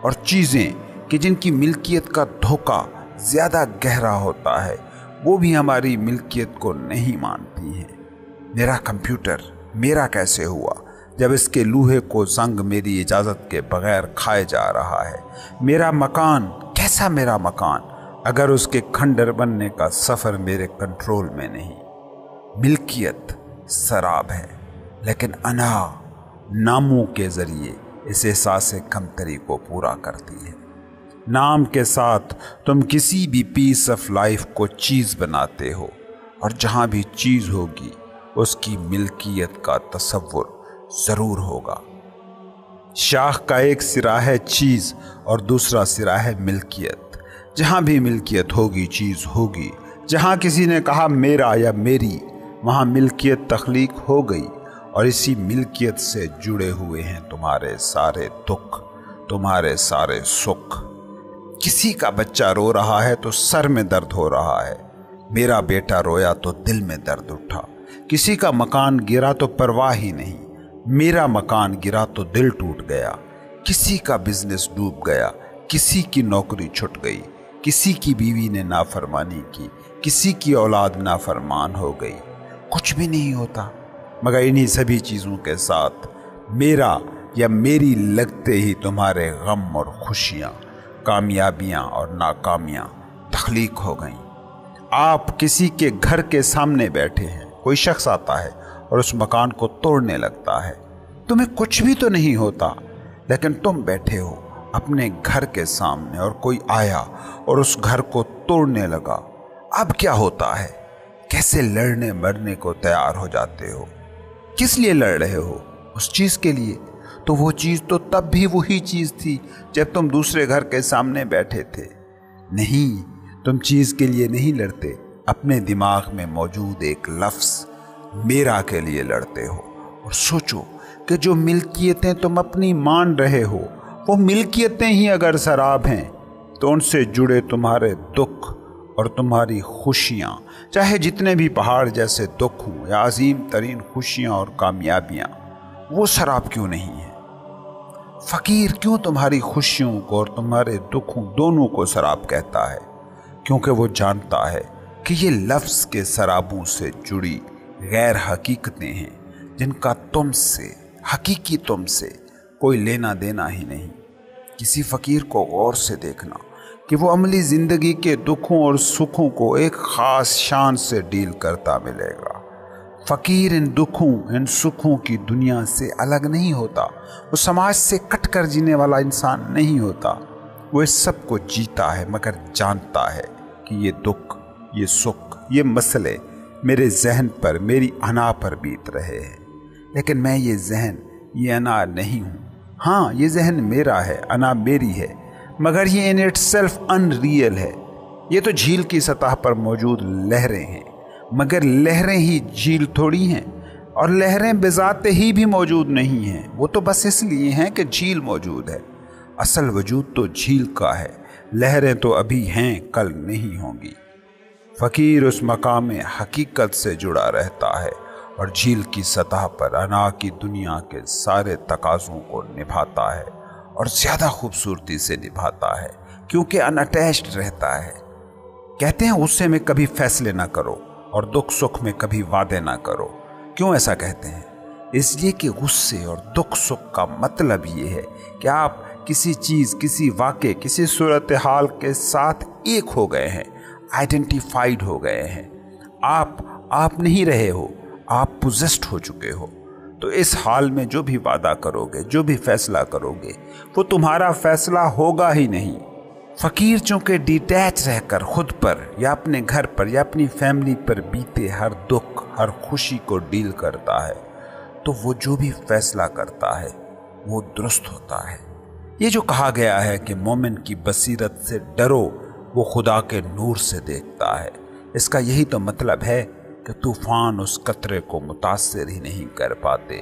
और चीज़ें कि जिनकी मिल्कियत का धोखा ज़्यादा गहरा होता है, वो भी हमारी मिल्कियत को नहीं मानती हैं। मेरा कंप्यूटर मेरा कैसे हुआ जब इसके लूहे को जंग मेरी इजाज़त के बगैर खाए जा रहा है? मेरा मकान कैसा मेरा मकान अगर उसके खंडर बनने का सफ़र मेरे कंट्रोल में नहीं? मिल्कियत शराब है, लेकिन अना नामों के ज़रिए इस एहसास कमतरी को पूरा करती है। नाम के साथ तुम किसी भी पीस ऑफ लाइफ को चीज़ बनाते हो, और जहाँ भी चीज़ होगी उसकी मिल्कियत का तसव्वुर ज़रूर होगा। शाख का एक सिरा है चीज़ और दूसरा सिरा है मिल्कियत। जहाँ भी मिल्कियत होगी चीज़ होगी। जहाँ किसी ने कहा मेरा या मेरी, वहाँ मिल्कियत तख्लीक हो गई, और इसी मिल्कियत से जुड़े हुए हैं तुम्हारे सारे दुख, तुम्हारे सारे सुख। किसी का बच्चा रो रहा है तो सर में दर्द हो रहा है, मेरा बेटा रोया तो दिल में दर्द उठा। किसी का मकान गिरा तो परवाह ही नहीं, मेरा मकान गिरा तो दिल टूट गया। किसी का बिजनेस डूब गया, किसी की नौकरी छूट गई, किसी की बीवी ने नाफरमानी की, किसी की औलाद नाफरमान हो गई। कुछ भी नहीं होता, मगर इन्हीं सभी चीज़ों के साथ मेरा या मेरी लगते ही तुम्हारे गम और खुशियाँ, कामयाबियाँ और नाकामियाँ तख्लीक हो गईं। आप किसी के घर के सामने बैठे हैं, कोई शख्स आता है और उस मकान को तोड़ने लगता है। तुम्हें कुछ भी तो नहीं होता, लेकिन तुम बैठे हो अपने घर के सामने और कोई आया और उस घर को तोड़ने लगा। अब क्या होता है? कैसे लड़ने मरने को तैयार हो जाते हो? किस लिए लड़ रहे हो? उस चीज़ के लिए। तो वो चीज़ तो तब भी वही चीज़ थी जब तुम दूसरे घर के सामने बैठे थे। नहीं, तुम चीज़ के लिए नहीं लड़ते, अपने दिमाग में मौजूद एक लफ्ज़ मेरा के लिए लड़ते हो। और सोचो कि जो मिल्कियतें तुम अपनी मान रहे हो, वो मिल्कियतें ही अगर शराब हैं तो उनसे जुड़े तुम्हारे दुख اور تمہاری خوشیاں، چاہے جتنے بھی پہاڑ جیسے دکھ ہوں یا عظیم ترین خوشیاں اور کامیابیاں، وہ سراب کیوں نہیں ہیں؟ فقیر کیوں تمہاری خوشیوں کو اور تمہارے دکھوں دونوں کو سراب کہتا ہے؟ کیونکہ وہ جانتا ہے کہ یہ لفظ کے سرابوں سے جڑی غیر حقیقتیں ہیں جن کا تم سے، حقیقی تم سے کوئی لینا دینا ہی نہیں۔ کسی فقیر کو غور سے دیکھنا کہ وہ عملی زندگی کے دکھوں اور سکھوں کو ایک خاص شان سے ڈیل کرتا ملے گا۔ فقیر ان دکھوں، ان سکھوں کی دنیا سے الگ نہیں ہوتا، وہ سماج سے کٹ کر جینے والا انسان نہیں ہوتا۔ وہ اس سب کو جیتا ہے مگر جانتا ہے کہ یہ دکھ، یہ سکھ، یہ مسئلے میرے ذہن پر، میری انا پر بیت رہے ہیں، لیکن میں یہ ذہن، یہ انا نہیں ہوں۔ ہاں، یہ ذہن میرا ہے، انا میری ہے، مگر یہ in it self in real ہے۔ یہ تو جھیل کی سطح پر موجود لہریں ہیں، مگر لہریں ہی جھیل تھوڑی ہیں، اور لہریں بذات ہی بھی موجود نہیں ہیں، وہ تو بس اس لیے ہیں کہ جھیل موجود ہے۔ اصل وجود تو جھیل کا ہے، لہریں تو ابھی ہیں، کل نہیں ہوں گی۔ فقیر اس مقام حقیقت سے جڑا رہتا ہے اور جھیل کی سطح پر انا کی دنیا کے سارے تقاضوں کو نبھاتا ہے، اور زیادہ خوبصورتی سے نبھاتا ہے کیونکہ ان اٹیچڈ رہتا ہے۔ کہتے ہیں غصے میں کبھی فیصلے نہ کرو اور دکھ سکھ میں کبھی وعدے نہ کرو۔ کیوں ایسا کہتے ہیں؟ اس لیے کہ غصے اور دکھ سکھ کا مطلب یہ ہے کہ آپ کسی چیز، کسی واقعے، کسی صورتحال کے ساتھ ایک ہو گئے ہیں، آئیڈینٹیفائیڈ ہو گئے ہیں۔ آپ نہیں رہے ہو، آپ پوزیسڈ ہو چکے ہو۔ تو اس حال میں جو بھی وعدہ کرو گے، جو بھی فیصلہ کرو گے، وہ تمہارا فیصلہ ہوگا ہی نہیں۔ فقیر چونکہ ڈیٹیچ رہ کر خود پر یا اپنے گھر پر یا اپنی فیملی پر بیتے ہر دکھ، ہر خوشی کو ڈیل کرتا ہے، تو وہ جو بھی فیصلہ کرتا ہے وہ درست ہوتا ہے۔ یہ جو کہا گیا ہے کہ مومن کی بصیرت سے ڈرو، وہ خدا کے نور سے دیکھتا ہے، اس کا یہی تو مطلب ہے کہ طوفان اس قطرے کو متاثر ہی نہیں کر پاتے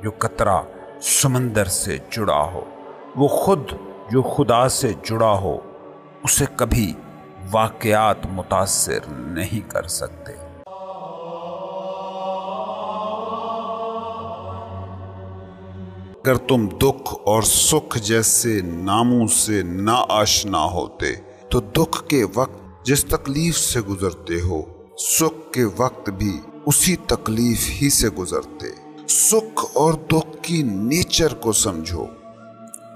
جو قطرہ سمندر سے جڑا ہو۔ وہ خود جو خدا سے جڑا ہو، اسے کبھی واقعات متاثر نہیں کر سکتے۔ اگر تم دکھ اور سکھ جیسے ناموں سے نا آشنا ہوتے تو دکھ کے وقت جس تکلیف سے گزرتے ہو، سکھ کے وقت بھی اسی تکلیف ہی سے گزرتے۔ سکھ اور دکھ کی نیچر کو سمجھو۔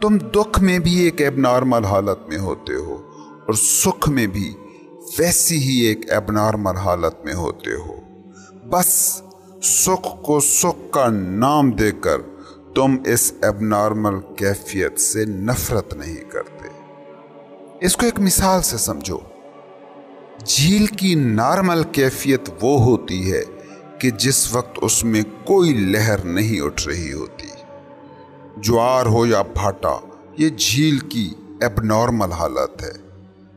تم دکھ میں بھی ایک ایب نارمل حالت میں ہوتے ہو اور سکھ میں بھی ویسی ہی ایک ایب نارمل حالت میں ہوتے ہو۔ بس سکھ کو سکھ کا نام دے کر تم اس ایب نارمل کیفیت سے نفرت نہیں کرتے۔ اس کو ایک مثال سے سمجھو۔ جھیل کی نارمل کیفیت وہ ہوتی ہے کہ جس وقت اس میں کوئی لہر نہیں اٹھ رہی ہوتی۔ جوار ہو یا بھاٹا، یہ جھیل کی ایب نارمل حالت ہے۔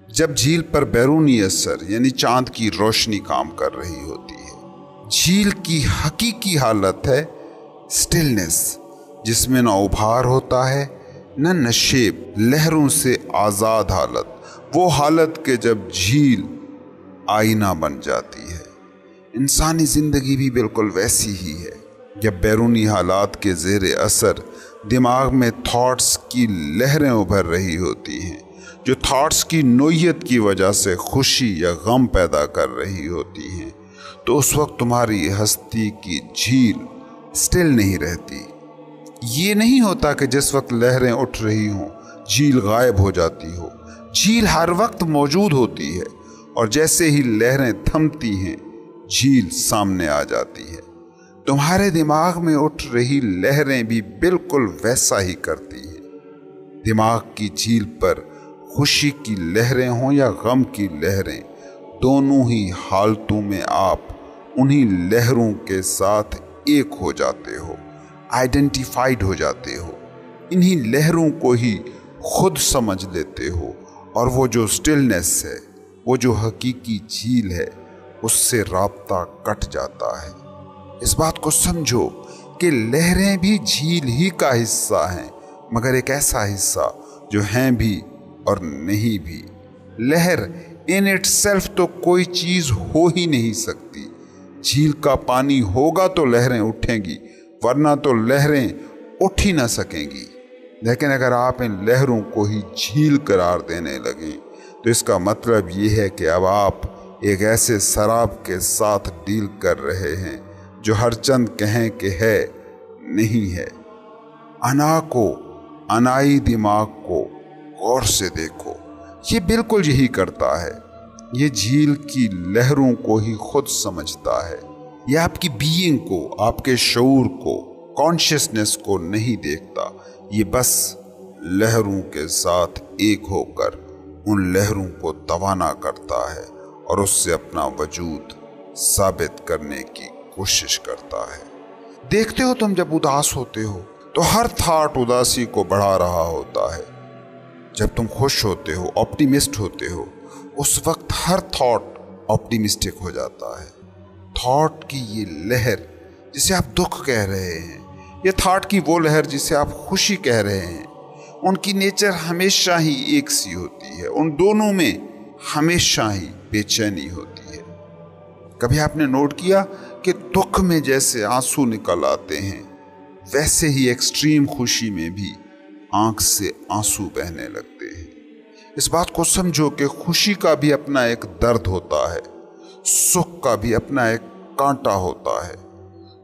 جب جھیل پر بیرونی اثر یعنی چاند کی روشنی کام کر رہی ہوتی ہے۔ جھیل کی حقیقی حالت ہے سٹلنس، جس میں نہ ابھار ہوتا ہے نہ نشیب، لہروں سے آزاد حالت، وہ حالت کہ جب جھیل آئینہ بن جاتی ہے۔ انسانی زندگی بھی بالکل ویسی ہی ہے۔ جب بیرونی حالات کے زیر اثر دماغ میں تھاٹس کی لہریں ابھر رہی ہوتی ہیں، جو تھاٹس کی نوعیت کی وجہ سے خوشی یا غم پیدا کر رہی ہوتی ہیں، تو اس وقت تمہاری ہستی کی جھیل سٹل نہیں رہتی۔ یہ نہیں ہوتا کہ جس وقت لہریں اٹھ رہی ہوں جھیل غائب ہو جاتی ہو۔ جھیل ہر وقت موجود ہوتی ہے، اور جیسے ہی لہریں تھمتی ہیں جھیل سامنے آ جاتی ہے۔ تمہارے دماغ میں اٹھ رہی لہریں بھی بالکل ویسا ہی کرتی ہیں۔ دماغ کی جھیل پر خوشی کی لہریں ہوں یا غم کی لہریں، دونوں ہی حالتوں میں آپ انہی لہروں کے ساتھ ایک ہو جاتے ہو، آئیڈینٹیفائیڈ ہو جاتے ہو، انہی لہروں کو ہی خود سمجھ لیتے ہو، اور وہ جو سٹلنس ہے، وہ جو حقیقی جھیل ہے، اس سے رابطہ کٹ جاتا ہے۔ اس بات کو سمجھو کہ لہریں بھی جھیل ہی کا حصہ ہیں، مگر ایک ایسا حصہ جو ہیں بھی اور نہیں بھی۔ لہر इन इट सेल्फ तो कोई चीज हो ही नहीं सकती। झील का पानी होगा तो लहरें उठेंगी, वरना तो लहरें उठ ही ना सकेंगी। लेकिन अगर आप इन लहरों को ही झील करार देने लगें तो इसका मतलब ये है कि अब आप एक ऐसे शराब के साथ डील कर रहे हैं जो हर चंद कहें कि है नहीं है। अना को, अनाई दिमाग को गौर से देखो, ये बिल्कुल यही करता है। ये झील की लहरों को ही खुद समझता है। ये आपकी बीइंग को, आपके शऊर को, कॉन्शियसनेस को नहीं देखता। ये बस लहरों के साथ एक होकर उन लहरों को तवाना करता है और उससे अपना वजूद साबित करने की कोशिश करता है। देखते हो तुम जब उदास होते हो तो हर थॉट उदासी को बढ़ा रहा होता है। जब तुम खुश होते हो, ऑप्टिमिस्ट होते हो, उस वक्त हर थॉट ऑप्टिमिस्टिक हो जाता है। थॉट की ये लहर जिसे आप दुख कह रहे हैं, ये थॉट की वो लहर जिसे आप खुशी कह रहे हैं, उनकी नेचर हमेशा ही एक सी होती है। उन दोनों में हमेशा ही बेचैनी होती है। कभी आपने नोट किया कि दुख में जैसे आंसू निकल आते हैं, वैसे ही एक्सट्रीम खुशी में भी आंख से आंसू बहने लगते हैं। इस बात को समझो कि खुशी का भी अपना एक दर्द होता है, सुख का भी अपना एक कांटा होता है।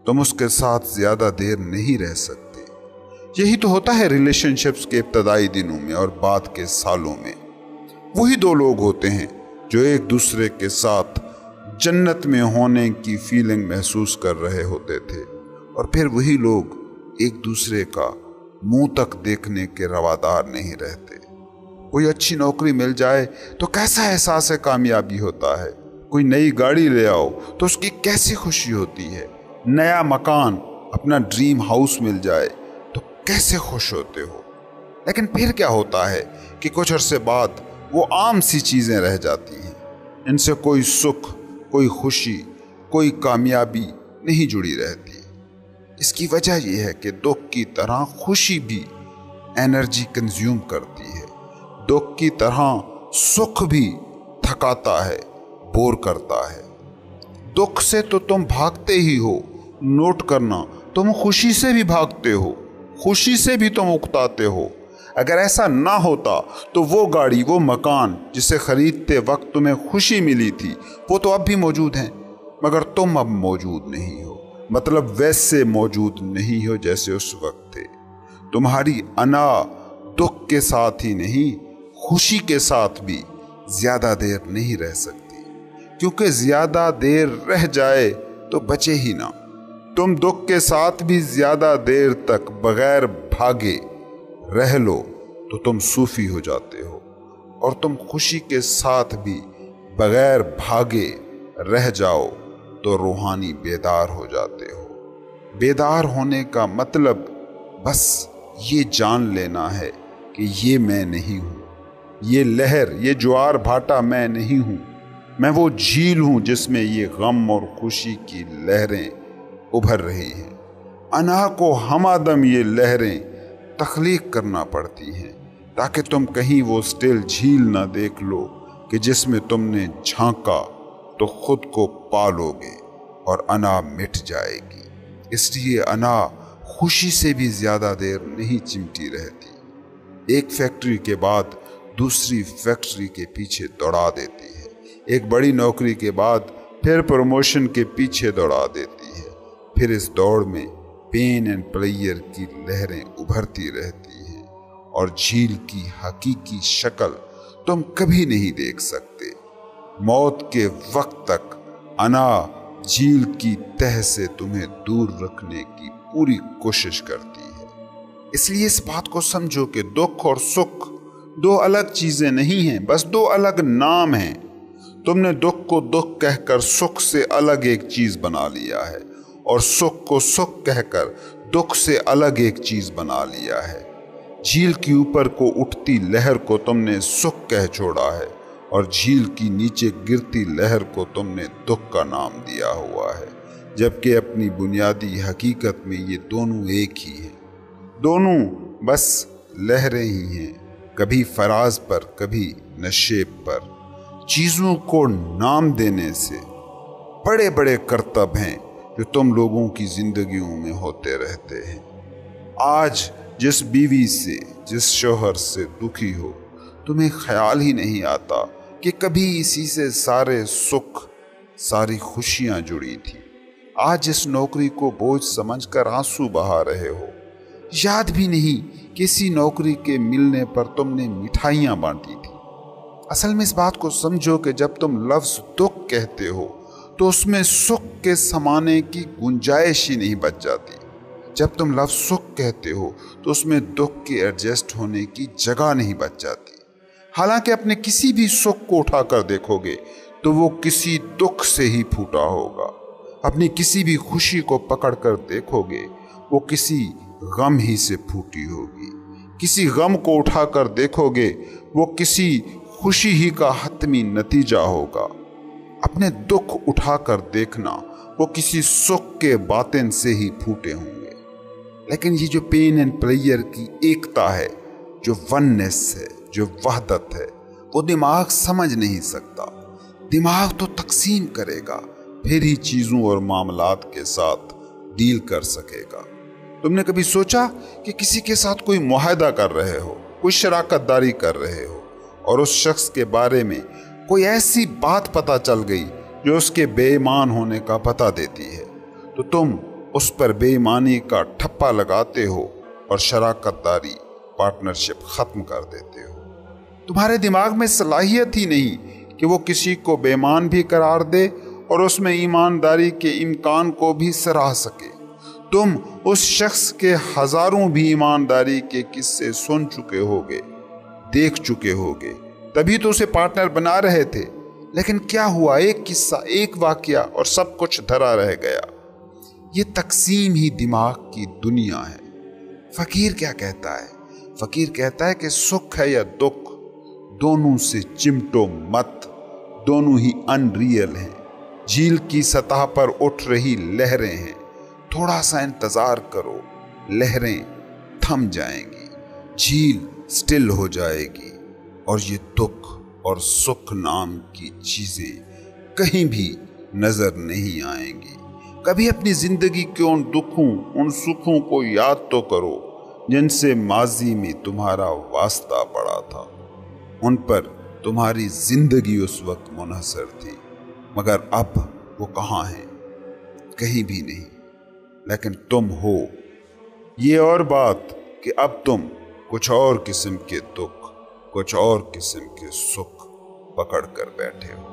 तुम उसके साथ ज्यादा देर नहीं रह सकते। यही तो होता है रिलेशनशिप्स के इब्तदाई दिनों में और बाद के सालों में। वही दो लोग होते हैं जो एक दूसरे के साथ जन्नत में होने की फीलिंग महसूस कर रहे होते थे, और फिर वही लोग एक दूसरे का मुंह तक देखने के रवादार नहीं रहते। कोई अच्छी नौकरी मिल जाए तो कैसा एहसास कामयाबी होता है। कोई नई गाड़ी ले आओ तो उसकी कैसी खुशी होती है। नया मकान, अपना ड्रीम हाउस मिल जाए तो कैसे खुश होते हो। लेकिन फिर क्या होता है कि कुछ अरसे बाद वो आम सी चीजें रह जाती हैं। इनसे कोई सुख, कोई खुशी, कोई कामयाबी नहीं जुड़ी रहती। इसकी वजह यह है कि दुख की तरह खुशी भी एनर्जी कंज्यूम करती है। दुख की तरह सुख भी थकाता है, बोर करता है। दुख से तो तुम भागते ही हो। नोट करना, तुम खुशी से भी भागते हो, खुशी से भी तुम उकताते हो। अगर ऐसा ना होता तो वो गाड़ी, वो मकान जिसे खरीदते वक्त तुम्हें खुशी मिली थी, वो तो अब भी मौजूद हैं, मगर तुम अब मौजूद नहीं हो। मतलब वैसे मौजूद नहीं हो जैसे उस वक्त थे। तुम्हारी अना दुख के साथ ही नहीं, खुशी के साथ भी ज्यादा देर नहीं रह सकती, क्योंकि ज्यादा देर रह जाए तो बचे ही ना। तुम दुख के साथ भी ज्यादा देर तक बगैर भागे रह लो तो तुम सूफी हो जाते हो, और तुम खुशी के साथ भी बगैर भागे रह जाओ तो रूहानी बेदार हो जाते हो। बेदार होने का मतलब बस ये जान लेना है कि ये मैं नहीं हूँ, ये लहर, ये ज्वार भाटा मैं नहीं हूँ। मैं वो झील हूँ जिसमें ये गम और खुशी की लहरें उभर रही हैं। अना को हमादम ये लहरें तख्लीक करना पड़ती हैं ताकि तुम कहीं वो स्टिल झील ना देख लो कि जिसमें तुमने झांका तो खुद को पालोगे और अना मिट जाएगी। इसलिए अना खुशी से भी ज्यादा देर नहीं चिमटी रहती। एक फैक्ट्री के बाद दूसरी फैक्ट्री के पीछे दौड़ा देती है। एक बड़ी नौकरी के बाद फिर प्रमोशन के पीछे दौड़ा देती है। फिर इस दौड़ में पेन एंड प्लेयर की लहरें उभरती रहती हैं और झील की हकीकी शक्ल तुम कभी नहीं देख सकते। मौत के वक्त तक अना झील की तह से तुम्हें दूर रखने की पूरी कोशिश करती है। इसलिए इस बात को समझो कि दुख और सुख दो अलग चीजें नहीं हैं, बस दो अलग नाम हैं। तुमने दुख को दुख कहकर सुख से अलग एक चीज बना लिया है, और सुख को सुख कहकर दुख से अलग एक चीज बना लिया है। झील के ऊपर को उठती लहर को तुमने सुख कह छोड़ा है, और झील की नीचे गिरती लहर को तुमने दुख का नाम दिया हुआ है, जबकि अपनी बुनियादी हकीकत में ये दोनों एक ही हैं। दोनों बस लहरें ही हैं, कभी फराज पर, कभी नशेब पर। चीजों को नाम देने से बड़े बड़े करतब हैं जो तुम लोगों की जिंदगियों में होते रहते हैं। आज जिस बीवी से, जिस शौहर से दुखी हो, तुम्हें ख्याल ही नहीं आता कि कभी इसी से सारे सुख, सारी खुशियां जुड़ी थी। आज जिस नौकरी को बोझ समझकर आंसू बहा रहे हो, याद भी नहीं कि इसी नौकरी के मिलने पर तुमने मिठाइयां बांटी थी। असल में इस बात को समझो कि जब तुम लफ्ज दुख कहते हो तो उसमें सुख के समाने की गुंजाइश ही नहीं बच जाती। जब तुम लफ्ज सुख कहते हो तो उसमें दुख के एडजस्ट होने की जगह नहीं बच जाती। हालांकि अपने किसी भी सुख को उठाकर देखोगे तो वो किसी दुख से ही फूटा होगा। अपनी किसी भी खुशी को पकड़कर देखोगे वो किसी गम ही से फूटी होगी। किसी गम को उठाकर देखोगे वो किसी खुशी ही का हतमी नतीजा होगा। अपने दुख उठाकर देखना, वो किसी सुख के बातिन से ही फूटे होंगे। लेकिन ये जो पेन एंड प्लेयर की एकता है, जो वननेस है, जो वहदत है, वो दिमाग समझ नहीं सकता। दिमाग तो तकसीम करेगा, फिर ही चीजों और मामलात के साथ डील कर सकेगा। तुमने कभी सोचा कि किसी के साथ कोई मुआहदा कर रहे हो, कोई शराकतदारी कर रहे हो, और उस शख्स के बारे में कोई ऐसी बात पता चल गई जो उसके बेईमान होने का पता देती है, तो तुम उस पर बेईमानी का ठप्पा लगाते हो और शराकतदारी, पार्टनरशिप खत्म कर देते हो। तुम्हारे दिमाग में सलाहियत ही नहीं कि वो किसी को बेईमान भी करार दे और उसमें ईमानदारी के इम्कान को भी सराह सके। तुम उस शख्स के हजारों भी ईमानदारी के किस्से सुन चुके होगे, देख चुके होगे, तभी तो उसे पार्टनर बना रहे थे। लेकिन क्या हुआ, एक किस्सा, एक वाकया और सब कुछ धरा रह गया। ये तकसीम ही दिमाग की दुनिया है। फकीर क्या कहता है? फकीर कहता है कि सुख है या दुख, दोनों से चिमटो मत, दोनों ही अनरियल हैं। झील की सतह पर उठ रही लहरें हैं, थोड़ा सा इंतजार करो, लहरें थम जाएंगी, झील स्टिल हो जाएगी और ये दुख और सुख नाम की चीजें कहीं भी नजर नहीं आएंगी। कभी अपनी जिंदगी के उन दुखों, उन सुखों को याद तो करो जिनसे माजी में तुम्हारा वास्ता पड़ा था। उन पर तुम्हारी जिंदगी उस वक्त मुनहसर थी, मगर अब वो कहाँ हैं? कहीं भी नहीं। लेकिन तुम हो, ये और बात कि अब तुम कुछ और किस्म के दुख, कुछ और किस्म के सुख पकड़ कर बैठे हो।